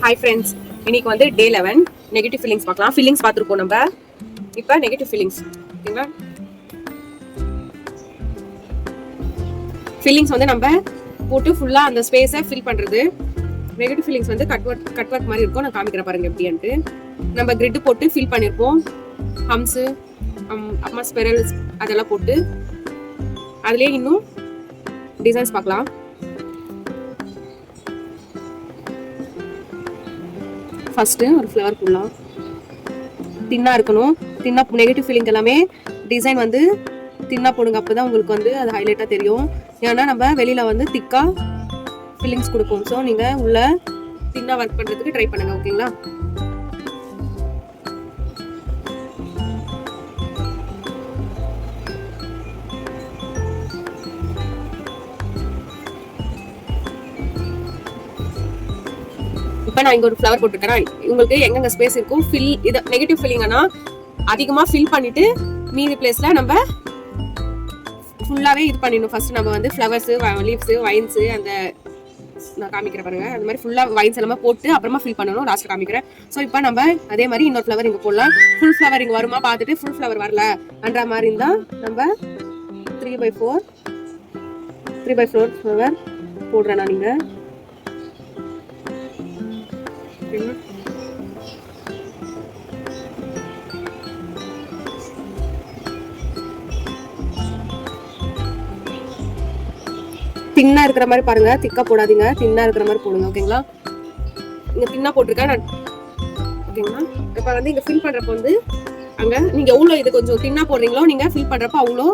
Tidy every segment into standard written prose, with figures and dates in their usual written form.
Hi friends, இன்னைக்கு வந்து டே 11 negative feelings பார்க்கலாம். ஃபீலிங்ஸ் பார்த்துருக்கோம் நம்ம. இப்போ நெகட்டிவ் ஃபீலிங்ஸ் ஓகேங்களா. ஃபீலிங்ஸ் வந்து நம்ம போட்டு ஃபுல்லாக அந்த ஸ்பேஸை ஃபில் பண்ணுறது. நெகட்டிவ் ஃபீலிங்ஸ் வந்து கட் ஒர்க் மாதிரி இருக்கும். நான் காமிக்கிறேன் பாருங்க எப்படின்ட்டு. நம்ம கிரிட் போட்டு ஃபில் பண்ணியிருப்போம். ஹம்ஸு அப்புறமா ஸ்பெரல்ஸ் அதெல்லாம் போட்டு அதுலேயே இன்னும் டிசைன்ஸ் பார்க்கலாம். ஃபர்ஸ்ட்டு ஒரு ஃப்ளவர் போடலாம். தின்னாக இருக்கணும். தின்னா நெகட்டிவ் ஃபீலிங் எல்லாமே டிசைன் வந்து தின்னா போடுங்க. அப்போ தான் உங்களுக்கு வந்து அது ஹைலைட்டாக தெரியும். ஏன்னா நம்ம வெளியில் வந்து திக்காக ஃபீலிங்ஸ் கொடுப்போம். ஸோ நீங்கள் உள்ள தின்னா ஒர்க் பண்ணுறதுக்கு ட்ரை பண்ணுங்கள் ஓகேங்களா. இப்போ நான் இங்கே ஒரு ஃப்ளவர் போட்டிருக்கேன். உங்களுக்கு எங்கெங்க ஸ்பேஸ் இருக்கும் ஃபில் இது நெகட்டிவ் ஃபீலிங்னா அதிகமாக ஃபில் பண்ணிட்டு மீதி பிளேஸில் நம்ம ஃபுல்லாகவே இது பண்ணிடணும். ஃபர்ஸ்ட் நம்ம வந்து ஃப்ளவர்ஸு லீவ்ஸு வைன்ஸு அந்த நான் காமிக்கிறேன் பாருங்க. அந்த மாதிரி ஃபுல்லாக வைன்ஸ் எல்லாமே போட்டு அப்புறமா ஃபில் பண்ணணும். லாஸ்ட்டில் காமிக்கிறேன். ஸோ இப்போ நம்ம அதே மாதிரி இன்னொரு ஃப்ளவர் இங்கே போடலாம். ஃபுல் ஃப்ளவர் இங்கே வருமா பார்த்துட்டு ஃபுல் ஃப்ளவர் வரலன்ற மாதிரி இருந்தால் நம்ம 3/4 ஃப்ளவர் போடுறேன் நான். நீங்கள் தின்னா இருக்கிற மாதிரி பாருங்க. திக்கா போடாதீங்க, தின்னா இருக்கிற மாதிரி போடுங்க ஓகேங்களா. இங்க தின்னா போட்டிருக்கேன் நான் ஓகேங்களா. இப்ப வந்து இங்க ஃபில் பண்றப்ப வந்து அங்க நீங்க எவ்வளவு இது கொஞ்சம் தின்னா போடுறீங்களோ நீங்க ஃபில் பண்றப்ப அவ்வளோ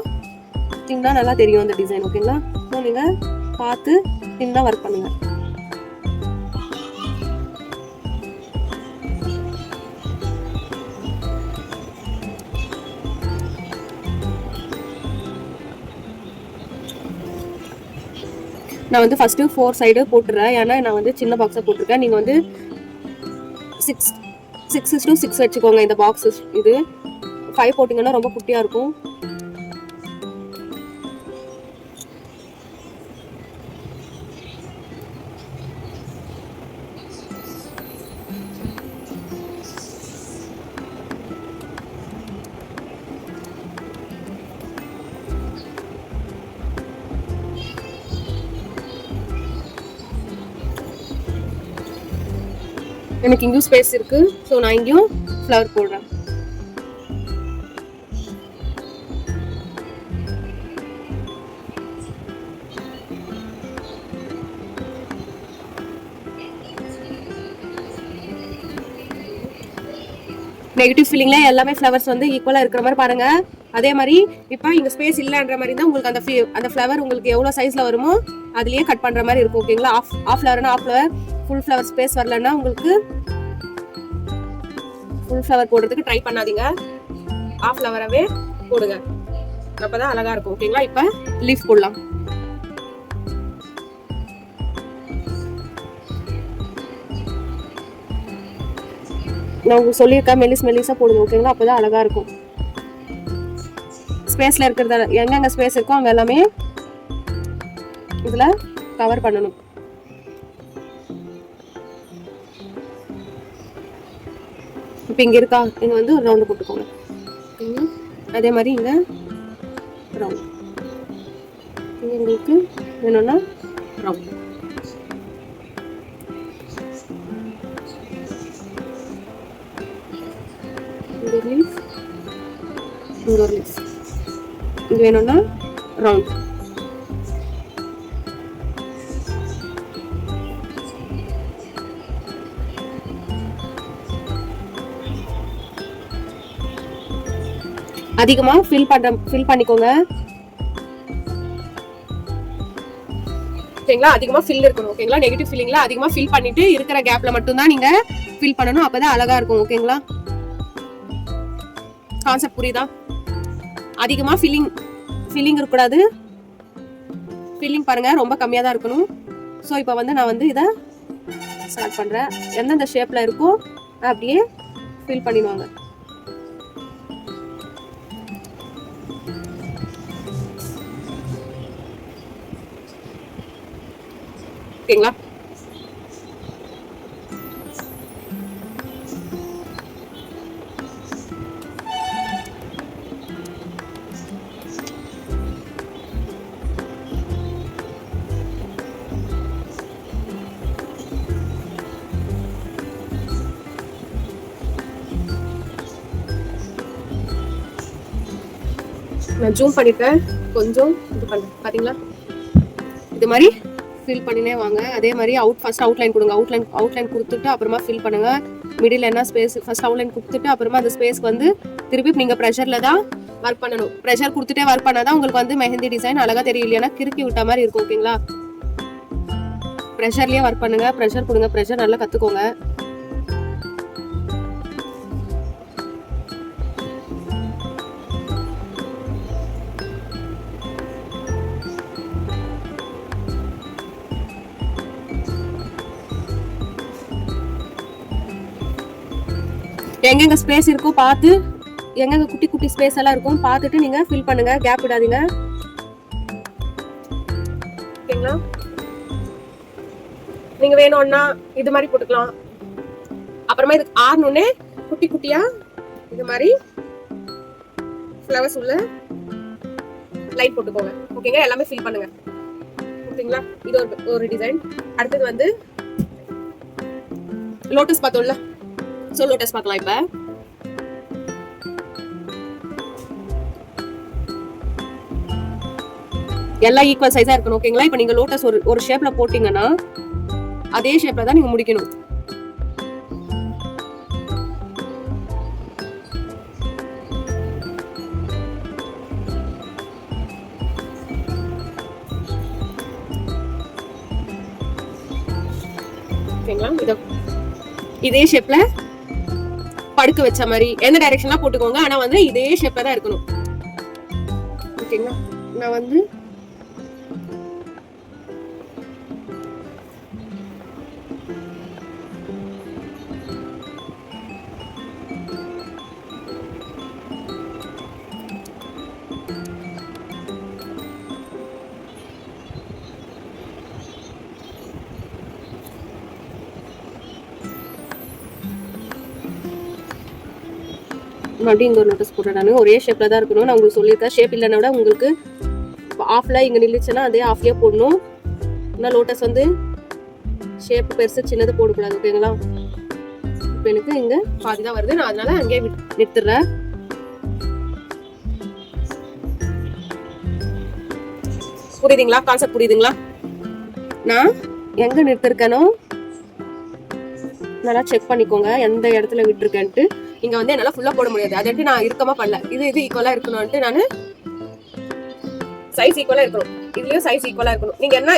தின்னா நல்லா தெரியும் அந்த டிசைன் ஓகேங்களா. ஸோ நீங்க பார்த்து தின்னா ஒர்க் பண்ணுங்க. நான் வந்து ஃபர்ஸ்ட்டு 4 சைடு போட்டுறேன். ஏன்னா நான் வந்து சின்ன பாக்ஸாக போட்டிருக்கேன். நீங்கள் வந்து 6:6 வச்சுக்கோங்க. இந்த பாக்ஸஸ் இது 5 போட்டிங்கன்னா ரொம்ப குட்டியாக இருக்கும். எனக்கு இங்கேயும் ஸ்பேஸ் இருக்கு. ஸோ நான் இங்கேயும் ஃப்ளவர் போடுறேன். நெகட்டிவ் ஃபீலிங்ல எல்லாமே ஃப்ளவர்ஸ் வந்து ஈக்குவலாக இருக்கிற மாதிரி பாருங்க. அதே மாதிரி இப்போ இங்கே ஸ்பேஸ் இல்லைன்ற மாதிரி தான் உங்களுக்கு அந்த ஃப்ளவர் உங்களுக்கு எவ்வளோ சைஸில் வருமோ அதுலேயே கட் பண்ணுற மாதிரி இருக்கும் ஓகேங்களா. ஆஃப் ஃப்ளவர்னா half flower, full flower space வரலன்னா உங்களுக்கு ஃபுல் ஃப்ளவர் போடுறதுக்கு ட்ரை பண்ணாதீங்க. ஆஃப் ஃப்ளவராகவே போடுங்க. அப்பதான் அழகா இருக்கும் ஓகேங்களா. இப்போ லீஃப் போடலாம். நான் உங்களுக்கு சொல்லியிருக்கேன் மெல்லிஸாக போடுங்க ஓகேங்களா. அப்போதான் அழகா இருக்கும். ஸ்பேஸில் இருக்கிறத எங்கெங்க ஸ்பேஸ் இருக்கோ அங்கே எல்லாமே இதில் கவர் பண்ணணும். இப்போ இங்கே இருக்கா, இங்கே வந்து ஒரு ரவுண்டு போட்டுக்கோங்க. அதே மாதிரி இங்கே ரவுண்ட், இங்கே உங்களுக்கு வேணும்னா ரவுண்ட். இங்கே லீஃப், இங்கே ஒரு லீஃப், இது வேணும்னா ரவுண்ட். அதிகமா ஃபில் பண்ணிக்கோங்க ஓகேங்களா. அதிகமா ஃபில் இருக்கணும் ஓகேங்களா. நெகட்டிவ் ஃபீலிங்ல அதிகமா ஃபில் பண்ணிட்டு இருக்கிற கேப்ல மட்டும் தான் நீங்க ஃபில் பண்ணணும். அப்பதான் அழகா இருக்கும் ஓகேங்களா. கான்செப்ட் புரியுதா? அதிகமா ஃபில்லிங் இருக்கக்கூடாது. ஃபில்லிங் பாருங்க ரொம்ப கம்மியா தான் இருக்கணும். ஸோ இப்போ வந்து நான் வந்து இதை ஸ்டார்ட் பண்றேன். எந்தெந்த ஷேப்ல இருக்கோ அப்படியே ஃபில் பண்ணிடுவாங்க. ஓகேங்களா. நான் ஜூம் பண்ணிருக்கேன், கொஞ்சம் இது பண்ணுறேன் பார்த்தீங்களா. இது மாதிரி ஃபில் பண்ணினே வாங்க. அதே மாதிரி ஃபர்ஸ்ட் அவுட்லைன் கொடுங்க. அவுட்லைன் கொடுத்துட்டு அப்புறமா ஃபில் பண்ணுங்க. மிடில் என்ன ஸ்பேஸ், ஃபர்ஸ்ட் அவுட்லைன் கொடுத்துட்டு அப்புறமா அந்த ஸ்பேஸ்க்கு வந்து திருப்பி நீங்கள் ப்ரெஷரில் தான் ஒர்க் பண்ணணும். ப்ரெஷர் கொடுத்துட்டே ஒர்க் பண்ணாதான் உங்களுக்கு வந்து மெஹந்தி டிசைன் அழகாக தெரியும், இல்லைன்னா கிறுக்கி விட்ட மாதிரி இருக்கும். ஓகேங்களா, ப்ரெஷர்லேயே ஒர்க் பண்ணுங்க. ப்ரெஷர் கொடுங்க, ப்ரெஷர் நல்லா கற்றுக்கோங்க. எங்கெங்க ஸ்பேஸ் இருக்கும் பார்த்து, எங்கெங்க குட்டி குட்டி ஸ்பேஸ் எல்லாம் இருக்கும் பார்த்துட்டு நீங்க ஃபில் பண்ணுங்க, கேப் விடாதீங்க. ஓகேங்களா, நீங்க வேணும்னா இது மாதிரி போட்டுக்கலாம். அப்புறமா இதுக்கு ஆறணுன்னே குட்டி குட்டியா இது மாதிரி ஃப்ளவர்ஸ் உள்ள லைட் போட்டுக்கோங்க. ஓகேங்க, எல்லாமே ஃபில் பண்ணுங்க. ஓகேங்களா, இது ஒரு டிசைன். அடுத்தது வந்து லோட்டஸ் பார்த்தோம்ல, சோ லோட்டஸ் பார்க்கலாம். இப்ப எல்லாம் ஈக்குவல் சைஸா இருக்கணும். ஓகேங்களா, இப்ப நீங்க லோட்டஸ் ஒரு ஷேப்ல போட்டீங்கன்னா அதே ஷேப்ல தான் நீங்க முடிக்கணும். ஓகேங்களா, இதே ஷேப்ல படுக்க வச்ச மாதிரி எந்த டைரக்ஷன்ல போட்டுக்கோங்க, ஆனா வந்து இதே ஷேப்ல தான் இருக்கணும். ஓகேங்களா, நான் வந்து மறுபடியும் இங்க ஒரு நோட்டீஸ் போடுறேன். நான் ஒரே ஷேப்ல தான் இருக்கணும். நான் உங்களுக்கு சொல்லியிருக்கேன், ஷேப் இல்லைன்னா விட உங்களுக்கு ஆஃப்ல இங்க நில்லுச்சுன்னா அதே ஆஃப்லயே போடணும். ஆனால் லோட்டஸ் வந்து ஷேப் பெருசு சின்னது போடக்கூடாது. ஓகேங்களா, இப்போ எனக்கு இங்க பாதி தான் வருது, நான் அதனால அங்கேயே நிறுத்துறேன். புரியுதுங்களா, கான்செப்ட் புரியுதுங்களா? நான் எங்க நிறுத்திருக்கேனோ நல்லா செக் பண்ணிக்கோங்க, எந்த இடத்துல விட்டுருக்கேன்ட்டு. இங்க வந்து என்னால ஃபுல்லா போட முடியாது, அதாட்டு நான் இருக்கமா பண்ணல. இது ஈக்குவலா இருக்கணும்ட்டு நான் சைஸ் ஈக்குவலா இருக்கணும், இதுலயும் சைஸ் ஈக்குவலா இருக்கணும். நீங்க என்ன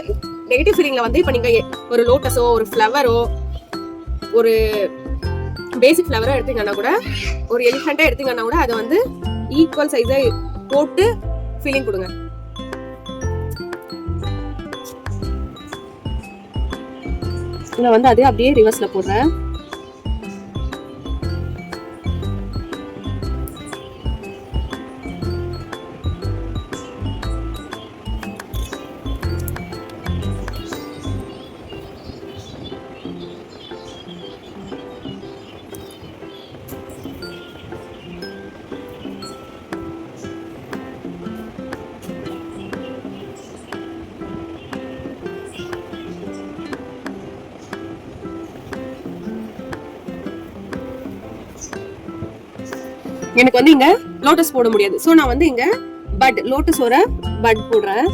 நெகட்டிவ் ஃபீலிங்ல வந்து இப்ப நீங்க ஒரு லோட்டஸோ ஒரு ஃப்ளவரோ ஒரு பேசிக் ஃப்ளவரோ எடுத்தீங்கன்னா கூட, ஒரு எலிஃபெண்டா எடுத்தீங்கன்னா கூட அதை வந்து ஈக்குவல் சைஸா போட்டு ஃபீலிங் கொடுங்க. நான் வந்து அதே அப்படியே ரிவர்ஸ்ல போடுறேன். எனக்கு வந்து இங்க லோட்டஸ் போட முடியாது, சோ நான் வந்து இங்க பட் லோட்டஸோட பட் போடுறேன்.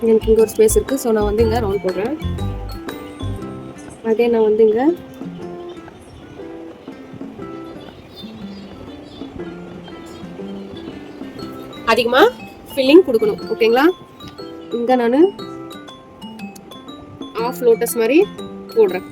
எனக்கு இங்க ஒரு ஸ்பேஸ் இருக்கு, ஸோ நான் வந்து இங்க ரவுண்ட் போடுறேன். அதே நான் வந்து இங்க அதிகமா ஃபில்லிங் கொடுக்கணும். ஓகேங்களா, இங்க நான் ஆஃப் லோட்டஸ் மாதிரி போடுறேன்.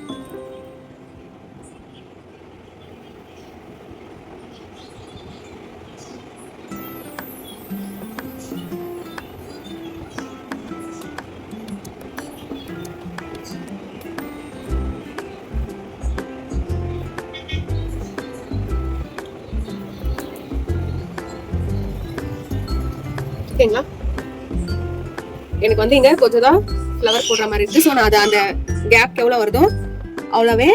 ஓகேங்களா, எனக்கு வந்து இங்க கொஞ்சம் தான் ஃப்ளவர் போடுற மாதிரி இருக்கு. ஸோ நான் அதை அந்த கேப் எவ்வளோ வருதோ அவ்வளோவே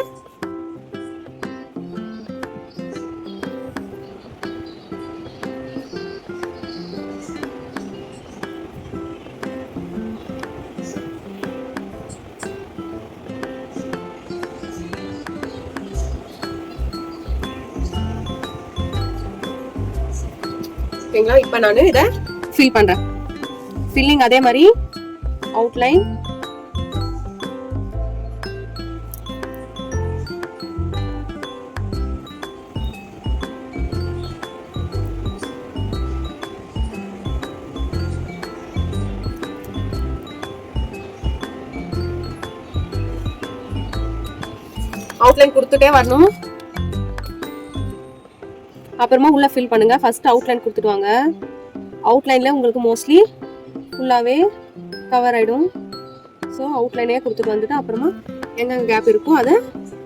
ஓகேங்களா. இப்போ நான் இதை ஃபில் பண்றேன். ஃபில்லிங் அதே மாதிரி அவுட்லைன் அவுட்லைன் கொடுத்துட்டே வரணும். அப்புறமா உள்ள ஃபில் பண்ணுங்க. ஃபர்ஸ்ட் அவுட்லைன் கொடுத்துட்டு வாங்க. அவுட்லைன்ல உங்களுக்கு மோஸ்ட்லி ஃபுல்லாவே கவர் ஆயிடும். ஸோ அவுட்லைனே கொடுத்துட்டு வந்துட்டு அப்புறமா எங்கெங்க கேப் இருக்கோ அதை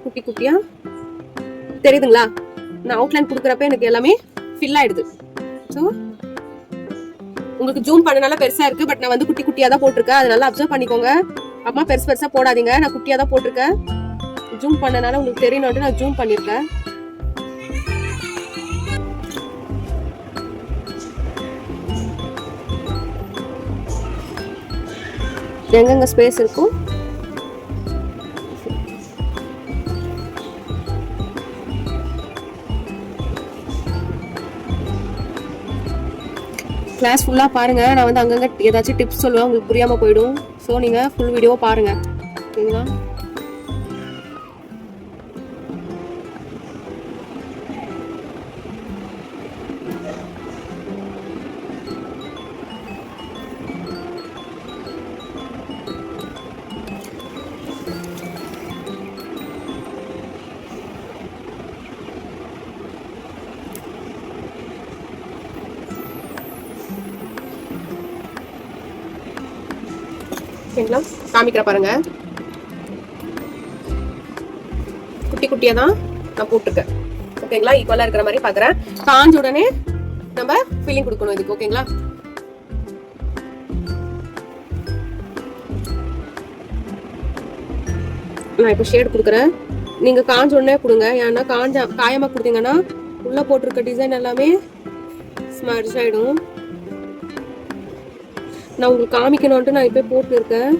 குட்டி குட்டியா தெரியுதுங்களா? நான் அவுட்லைன் கொடுக்குறப்ப எனக்கு எல்லாமே ஃபில் ஆயிடுது. ஸோ உங்களுக்கு ஜூம் பண்ணனால பெருசா இருக்கு. பட் நான் வந்து குட்டி குட்டியா தான் போட்டிருக்கேன். அதனால அப்சர்வ் பண்ணிக்கோங்க. அம்மா பெருசு பெருசா போடாதீங்க. நான் குட்டியா தான் போட்டிருக்கேன். ஜூம் பண்ணனால உங்களுக்கு தெரியணும்னு நான் ஜூம் பண்ணிருக்கேன். எங்கெங்க ஸ்பேஸ் இருக்கும் கிளாஸ் ஃபுல்லாக பாருங்க. நான் வந்து அங்கங்கே ஏதாச்சும் டிப்ஸ் சொல்லுவேன், உங்களுக்கு புரியாமல் போயிடும். ஸோ நீங்கள் ஃபுல் வீடியோவை பாருங்க. ஓகேங்களா? ஓகேங்களா? காமிக்கிற பாருங்க. குட்டி குட்டியா தான் நான் போட்டிருக்கேன். ஓகேங்களா? ஈக்குவலா இருக்கிற மாதிரி பாக்குறேன். காஞ்ச உடனே நம்ம ஃபில்லிங் கொடுக்கணும் இதுக்கு. ஓகேங்களா? நான் இப்போ ஷேட் கொடுக்குறேன். நீங்க காஞ்ச உடனே கொடுங்க. ஏன்னா காயமா கொடுத்தீங்கன்னா உள்ள போட்டிருக்க டிசைன் எல்லாமே ஸ்மர்ஜ் ஆயிடும். நான் உங்களுக்கு காமிக்கணும்ட்டு நான் இப்போ போட்டு இருக்கேன்.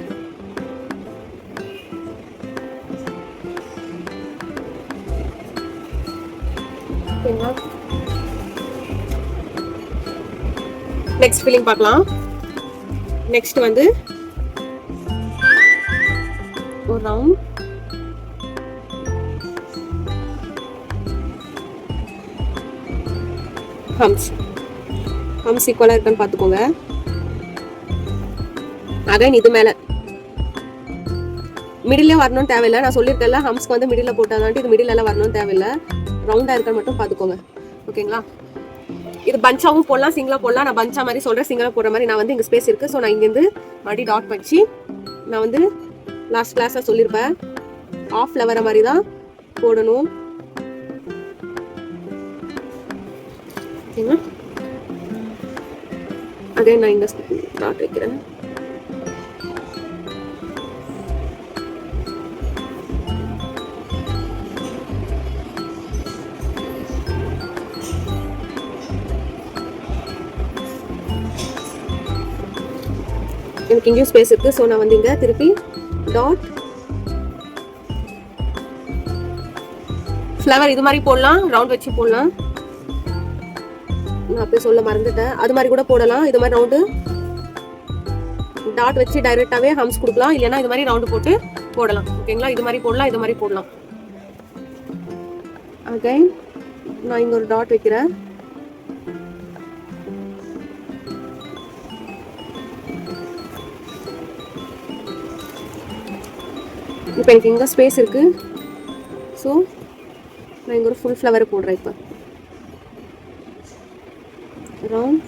நெக்ஸ்ட் ஃபில்லிங் பார்க்கலாம். நெக்ஸ்ட் வந்து ஒரு ரவுண்ட் ஹம்ஸ் ஈக்குவலா இருக்கான்னு பார்த்துக்கோங்க. அகைன் இது மேல மிடில்ல வரணும்னு தேவையில்லை. நான் சொல்லியிருக்கேன்ல ஹம்ஸ்க்கு வந்து மிடில்ல போட்டாதான்ட்டு இது மிடில் எல்லாம் வரணும்னு தேவையில்லை. ரவுண்டா இருக்கான்னு மட்டும் பார்த்துக்கோங்க. ஓகேங்களா? இது பஞ்சாவும் போடலாம், சிங்கிளா போடலாம். நான் பஞ்சா மாதிரி சொல்றேன், சிங்கிளா போடுற மாதிரி. நான் வந்து இங்க ஸ்பேஸ் இருக்கு. ஸோ நான் இங்கேருந்து மறுபடியும் டாட் வச்சு நான் வந்து லாஸ்ட் கிளாஸ்ல சொல்லியிருப்பேன் ஆஃப் ஃப்ளவர் மாதிரி தான் போடணும். ஓகேங்களா? அதே நான் இங்க டாட் வைக்கிறேன். எனக்கு இங்கேயும் ஸ்பேஸ் இருக்கு. ஸோ நான் வந்து இங்க திருப்பி டாட் ஃப்ளவர் இது மாதிரி போடலாம், ரவுண்ட் வச்சு போடலாம். நான் அப்படியே சொல்ல மறந்துட்டேன். அது மாதிரி கூட போடலாம். இது மாதிரி ரவுண்டு டாட் வச்சு டைரக்டாவே ஹம்ஸ் கொடுக்கலாம். இல்லைன்னா இது மாதிரி ரவுண்டு போட்டு போடலாம். ஓகேங்களா? இது மாதிரி போடலாம், இது மாதிரி போடலாம். அகைன் நான் இங்க ஒரு டாட் வைக்கிறேன். இப்போ எனக்கு இங்கே ஸ்பேஸ் இருக்கு. ஸோ நான் இங்கே ஒரு ஃபுல் ஃப்ளவர் போடுறேன். இப்போ ரவுண்ட்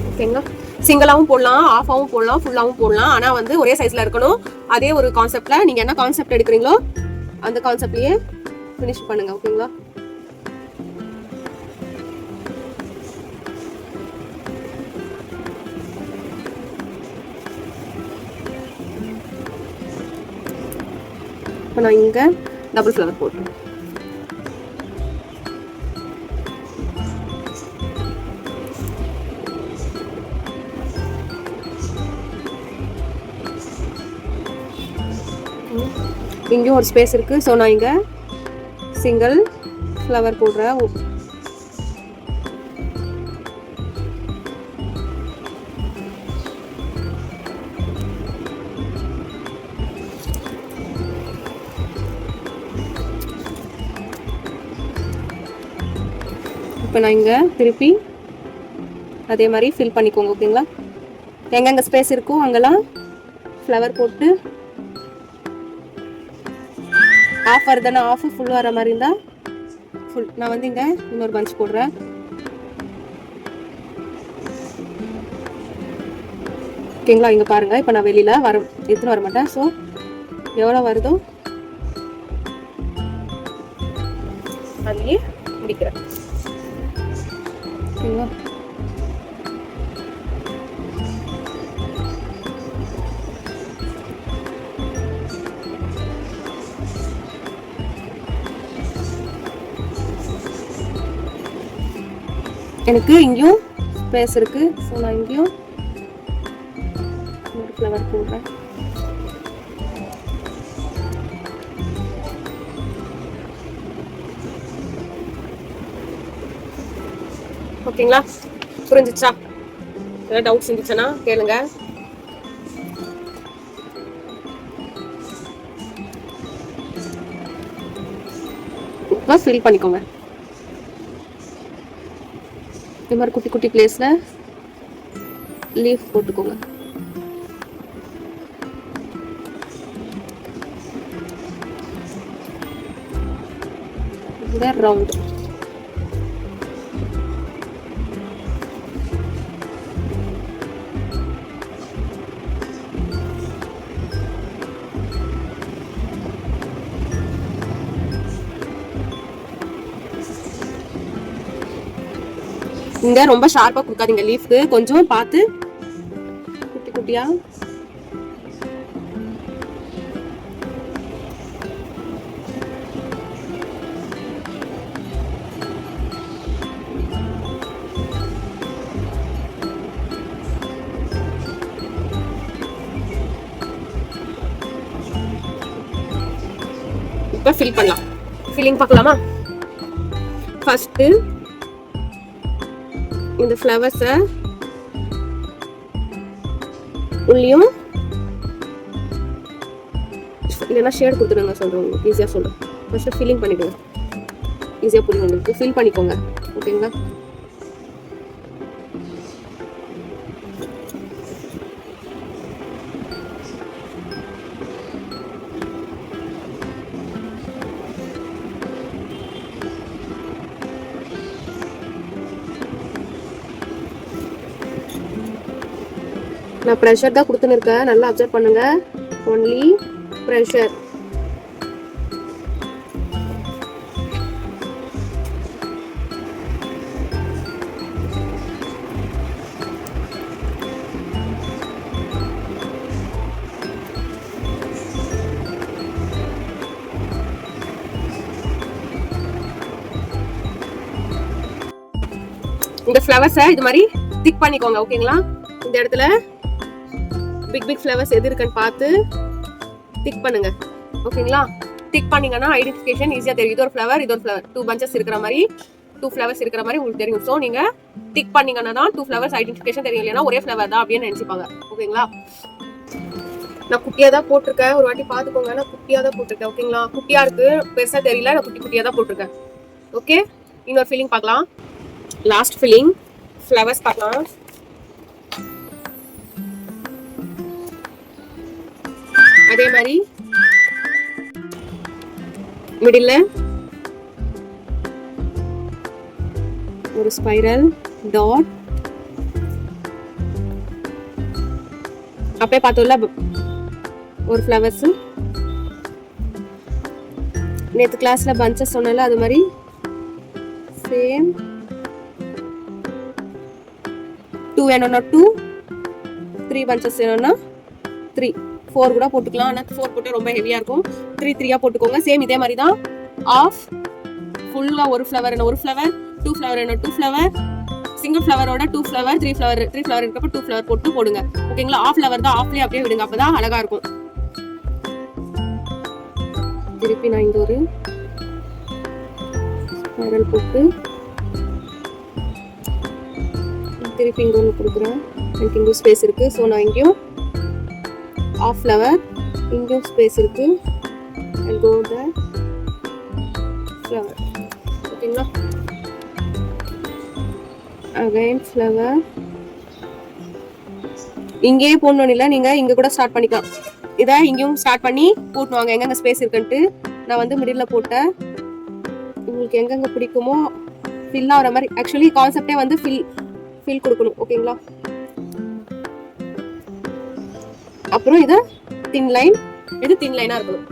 ஓகேங்களா? சிங்கிளாவும் போடலாம், ஆஃபாவும் போடலாம், ஃபுல்லாவும் போடலாம். ஆனால் வந்து ஒரே சைஸ்ல இருக்கணும். அதே ஒரு கான்செப்ட்ல நீங்க என்ன கான்செப்ட் எடுக்கிறீங்களோ அந்த கான்செப்ட்லயே ஃபினிஷ் பண்ணுங்க. ஓகேங்களா? இப்போ நான் இங்க டபுள் ஃப்ளவர் போடுறேன். இங்கேயும் ஒரு ஸ்பேஸ் இருக்கு. ஸோ நான் இங்க சிங்கிள் ஃப்ளவர் போடுறேன். இப்போ நான் இங்க திருப்பி அதே மாதிரி ஃபில் பண்ணிக்கோங்க. ஓகேங்களா? எங்கெங்க ஸ்பேஸ் இருக்கோ அங்கெல்லாம் ஃப்ளவர் போட்டு ஆஃப் வருதுன்னா ஆஃப், ஃபுல் வர மாதிரி இருந்தால் ஃபுல். நான் வந்து இங்கே இன்னொரு பஞ்ச் போடுறேன். ஓகேங்களா? இங்கே பாருங்கள். இப்போ நான் வெளியில் எடுத்துன்னு வர மாட்டேன். ஸோ எவ்வளோ வருதோ அதுலேயே முடிக்கிறேன். ஓகேங்களா? எனக்கு இங்கேயும் ஸ்பேஸ் இருக்கு. ஸோ நான் இங்கேயும் ஒரு ஃப்ளவர் போடுறேன். ஓகேங்களா? புரிஞ்சிச்சா? ஏதாவது டவுட்ஸ் இருந்துச்சுன்னா கேளுங்க. இப்போ ஃபில் பண்ணிக்கோங்க. இந்த மாதிரி குட்டி குட்டி பிளேஸ்ல லீஃப் போட்டுக்கோங்க. இந்த ரவுண்ட் இங்க ரொம்ப ஷார்ப்பா கொடுக்காதீங்க. லீஃப்க்கு கொஞ்சம் பார்த்து குட்டி குட்டியா இப்ப ஃபில் பண்ணலாம். ஃபில்லிங் பார்க்கலாமா? ஃபர்ஸ்ட் இந்த ஃப்ளவர்ஸை உள்ளியும் இல்லைன்னா ஷேட் கொடுத்துடுங்க. சொல்கிறேன் உங்களுக்கு ஈஸியாக சொல்கிறேன். ஃபர்ஸ்ட்டு ஃபில்லிங் பண்ணிவிடுங்க. ஈஸியாக புரியும் உங்களுக்கு. ஃபில் பண்ணிக்கோங்க. ஓகேங்களா? நான் ப்ரெஷர் தான் கொடுத்துன்னு இருக்கேன். நல்லா அப்சர்வ் பண்ணுங்க. Only pressure. இந்த ஃப்ளவர்ஸை இது மாதிரி திக் பண்ணிக்கோங்க. ஓகேங்களா? இந்த இடத்துல பிக் பிக் ஃப்ளவர்ஸ் எது இருக்குன்னு பார்த்து திக் பண்ணுங்க. ஓகேங்களா? திக் பண்ணீங்கன்னா ஐடென்டிஃபிகேஷன் ஈஸியாக தெரியும். இது ஒரு ஃப்ளவர், இது ஒரு ஃப்ளவர். 2 பஞ்சஸ் இருக்கிற மாதிரி, 2 ஃப்ளவர்ஸ் இருக்கிற மாதிரி உங்களுக்கு தெரியும். ஸோ நீங்க திக் பண்ணீங்கன்னா தான் 2 ஃப்ளவர்ஸ் ஐடென்டிஃபிகேஷன் தெரியும். இல்லைன்னா ஒரே ஃப்ளவர் தான் அப்படின்னு நினைச்சுப்பாங்க. ஓகேங்களா? நான் குட்டியாக தான் போட்டிருக்கேன். ஒரு வாட்டி பார்த்துக்கோங்க. நான் குட்டியாக தான் போட்டிருக்கேன். ஓகேங்களா? குட்டியாக இருக்கு, பெருசாக தெரியல. நான் குட்டி குட்டியாக தான் போட்டிருக்கேன். ஓகே, இன்னொரு ஃபில்லிங் பார்க்கலாம். லாஸ்ட் ஃபில்லிங் ஃப்ளவர்ஸ் பார்க்கலாம். அதே மாதிரி மிடில்ல ஒரு ஸ்பைரல் டாட். அப்பயே பார்த்தோம்ல ஒரு ஃப்ளவர்ஸ். நேற்று கிளாஸ்ல பஞ்சஸ் சொன்னால அது மாதிரி சேம் 2 வேணும்னா 2, 3 பஞ்சஸ் வேணும்னா 3, 4 கூட போட்டுக்கலாம். ஆனால் 4 போட்டு ரொம்ப ஹெவியா இருக்கும். 3 3 போட்டுக்கோங்க. சேம் இதே மாதிரி தான். ஆஃப் ஃபுல்லா ஒரு ஃப்ளவர், 2 ஃப்ளவர், 2 ஃப்ளவர், சிங்கிள் ஃப்ளவரோட 2 ஃப்ளவர், 3 ஃப்ளவர் இருக்கப்ப 2 ஃப்ளவர் போட்டு போடுங்க. ஓகேங்களா? ஆஃப் ஃப்ளவர் தான், ஆஃப்லயே அப்படியே விடுங்க, அப்பதான் அழகா இருக்கும். திருப்பி நான் இங்க ஒரு ஸ்பைரல் போட்டு திருப்பி இங்க ஒன்று கொடுக்குறேன். எனக்கு இங்கே ஸ்பேஸ் இருக்கு. ஸோ நான் இங்கேயும் ஆஃப் ஃப்ளவர், இங்கேயும் ஸ்பேஸ் இருக்கு. I'll go the flower. ஓகேங்களா? அகைன் ஃப்ளவர் இங்கேயே போடணும் இல்லை, நீங்க இங்க கூட ஸ்டார்ட் பண்ணிக்கலாம். இதை இங்கேயும் ஸ்டார்ட் பண்ணி போட்டுவாங்க எங்கெங்க ஸ்பேஸ் இருக்குன்ட்டு. நான் வந்து மிடில்ல போட்டேன். உங்களுக்கு எங்கெங்க பிடிக்குமோ ஃபில் ஆகிற மாதிரி. ஆக்சுவலி கான்செப்டே வந்து ஃபில் கொடுக்கணும். ஓகேங்களா? அப்புறம் இதை தின் லைன், இது தின் லைனா இருக்கணும்.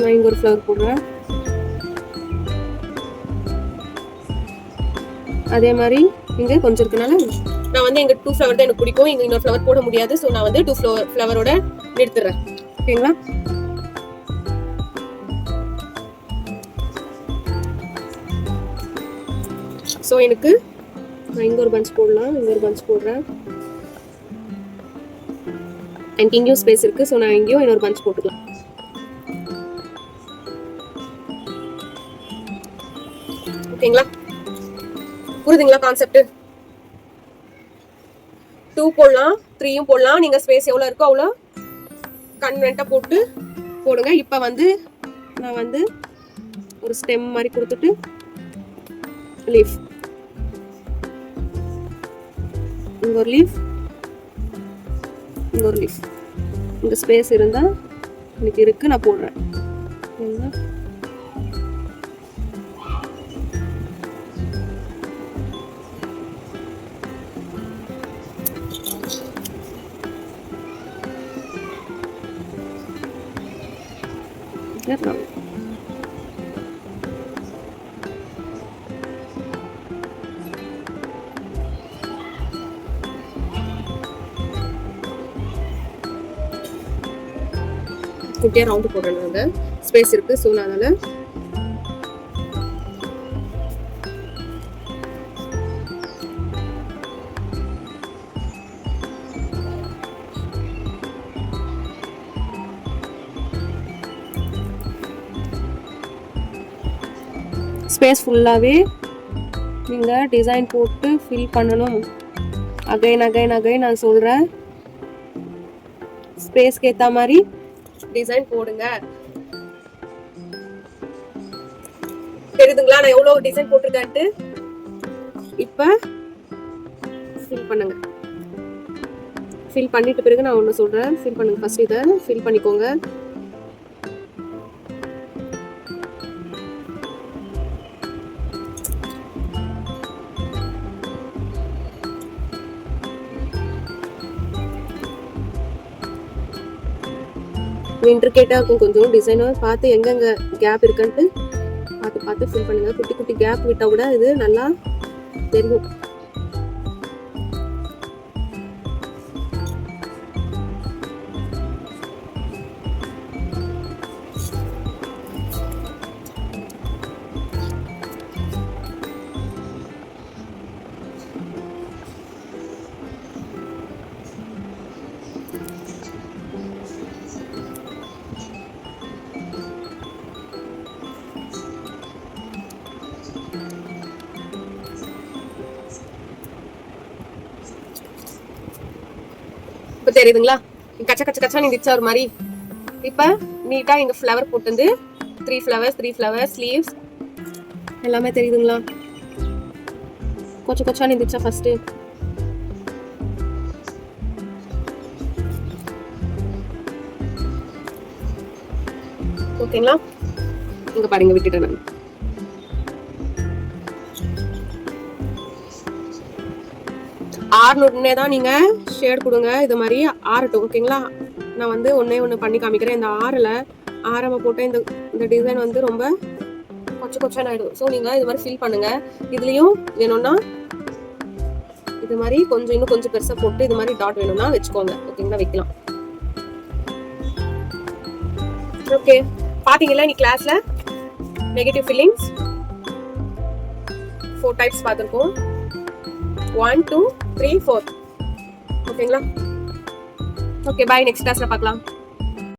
நான் இங்க ஒரு ஃப்ளவர் போடுறேன். அதே மாதிரி இங்க கொஞ்சம் இருக்கனால நான் வந்து இங்க 2 ஃப்ளவர் தான் எனக்கு பிடிக்கும். இங்க இன்னொரு ஃப்ளவர் போட முடியாது. ஸோ நான் வந்து 2 ஃப்ளவரோட நிறுத்துறேன். ஓகேங்களா? ஸோ எனக்கு நான் இங்க ஒரு பஞ்ச் போடலாம், இங்க ஒரு பஞ்ச் போடுறேன். எனக்கு இங்கேயும் ஸ்பேஸ் இருக்கு. ஸோ நான் இங்கேயும் இன்னொரு பஞ்ச் போட்டுக்கலாம். ஓகேங்களா? புரியுதுங்களா கான்செப்ட்? 2 போடலாம், 3யும் போடலாம். நீங்க ஸ்பேஸ் எவ்வளவு இருக்கோ அவ்வளோ கன்வென்ட்டா போட்டு போடுங்க. இப்ப வந்து நான் வந்து ஒரு ஸ்டெம் மாதிரி கொடுத்துட்டு லீஃப், இங்க ஒரு லீஃப், இங்க ஒரு லீஃப். இந்த ஸ்பேஸ் இருந்தா எனக்கு இருக்கு, நான் போடுறேன். குட்டியா ரவுண்ட் போடுறேன். ஸ்பேஸ் இருக்கு. ஸோ நான் அதனால ஸ்பேஸ் ஃபுல்லாவே நீங்க டிசைன் போட்டு ஃபில் பண்ணணும். அகைன் நான் சொல்றேன், ஸ்பேஸ்க்கு ஏத்த மாதிரி டிசைன் போடுங்க. தெரியுதுங்களா நான் எவ்வளவு டிசைன் போட்டிருக்கேன்ட்டு? இப்ப ஃபில் பண்ணுங்க. ஃபில் பண்ணிட்டு பிறகு நான் ஒண்ணு சொல்றேன். ஃபில் பண்ணுங்க. ஃபர்ஸ்ட் இதை ஃபில் பண்ணிக்கோங்க. இன்ட்ரிகேட்டா இருக்கும். கொஞ்சம் டிசைனை பார்த்து எங்கெங்க கேப் இருக்குன்ட்டு பார்த்து ஃபில் பண்ணுங்க. குட்டி குட்டி கேப் விட்டா கூட இது நல்லா தெரியும். இப்ப தெரியுதுங்களா? கச்சா நின்றுச்சா ஒரு மாதிரி. இப்ப நீட்டா இங்க ஃப்ளவர் போட்டு 3 ஃப்ளவர்ஸ் லீவ்ஸ் எல்லாமே தெரியுதுங்களா? கொச்சா நின்றுச்சா ஃபர்ஸ்ட். ஓகேங்களா? இங்க பாருங்க விட்டுட்டேன் நான். ஆறுனே தான் நீங்க ஷேட் கொடுங்க. இது மாதிரி ஆறட்டும். ஓகேங்களா? நான் வந்து ஒண்ணு பண்ணி காமிக்கிறேன். இந்த ஆரம்ப போட்ட இந்த டிசைன் வந்து ரொம்ப கொச்சன் ஆயிடும். ஸோ நீங்க இது மாதிரி ஃபில் பண்ணுங்க. இதுலயும் வேணும்னா இது மாதிரி இன்னும் கொஞ்சம் பெருசா போட்டு இது மாதிரி டாட் வேணும்னா வச்சுக்கோங்க. ஓகேங்களா? வைக்கலாம். ஓகே, பாத்தீங்களா நீ கிளாஸ்ல நெகட்டிவ் ஃபீலிங்ஸ் 4 டைப்ஸ் பார்த்திருக்கோம். 1 2 3 4. ஓகேங்களா? Okay, by. நெக்ஸ்ட் கிளாஸ்ல பார்க்கலாம்.